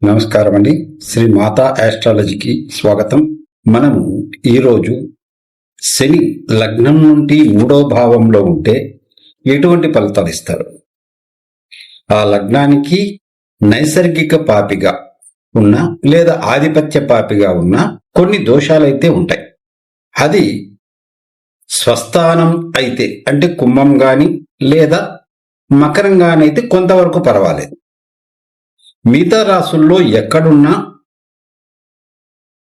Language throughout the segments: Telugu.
నమస్కారం అండి. శ్రీ మాతా ఆస్ట్రాలజీకి స్వాగతం. మనము ఈరోజు శని లగ్నం నుండి 3వ భావంలో ఉంటే ఎటువంటి ఫలితాలు ఇస్తారు, ఆ లగ్నానికి నైసర్గిక పాపిగా ఉన్న లేదా ఆధిపత్య పాపిగా ఉన్న కొన్ని దోషాలైతే ఉంటాయి. అది స్వస్థానం అయితే అంటే కుంభం గాని లేదా మకరం గాని అయితే కొంతవరకు పర్వాలేదు. మిగతా రాసుల్లో ఎక్కడున్నా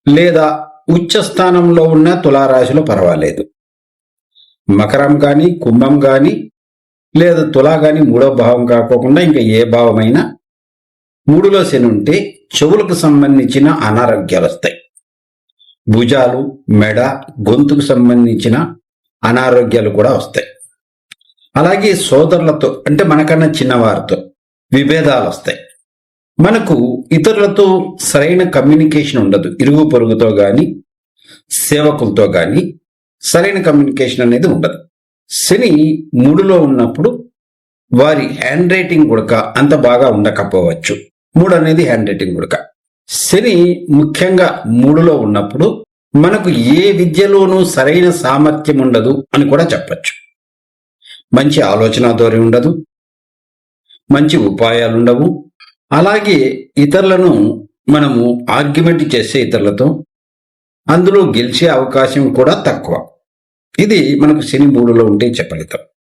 లేదా ఉచ్చ స్థానంలో ఉన్న తులారాశిలో పర్వాలేదు. మకరం కానీ కుంభం కానీ లేదా తులా కానీ 3వ భావం కాకోకుండా ఇంకా ఏ భావమైనా 3లో శని ఉంటే చెవులకు సంబంధించిన అనారోగ్యాలు వస్తాయి. భుజాలు, మెడ, గొంతుకు సంబంధించిన అనారోగ్యాలు కూడా వస్తాయి. అలాగే సోదరులతో అంటే మనకన్నా చిన్నవారితో విభేదాలు వస్తాయి. మనకు ఇతరులతో సరైన కమ్యూనికేషన్ ఉండదు. ఇరుగు పొరుగుతో కానీ సేవకులతో కానీ సరైన కమ్యూనికేషన్ అనేది ఉండదు. శని 3లో ఉన్నప్పుడు వారి హ్యాండ్ రైటింగ్ కూడా అంత బాగా ఉండకపోవచ్చు. 3 అనేది హ్యాండ్ రైటింగ్ కూడా. శని ముఖ్యంగా 3లో ఉన్నప్పుడు మనకు ఏ విద్యలోనూ సరైన సామర్థ్యం ఉండదు అని కూడా చెప్పచ్చు. మంచి ఆలోచన ధోరణి ఉండదు, మంచి ఉపాయాలు ఉండవు. అలాగే ఇతరులను మనము ఆర్గ్యుమెంట్ చేసే ఇతరులతో అందులో గెలిచే అవకాశం కూడా తక్కువ. ఇది మనకు శని 3లో ఉంటే చెప్పలితం.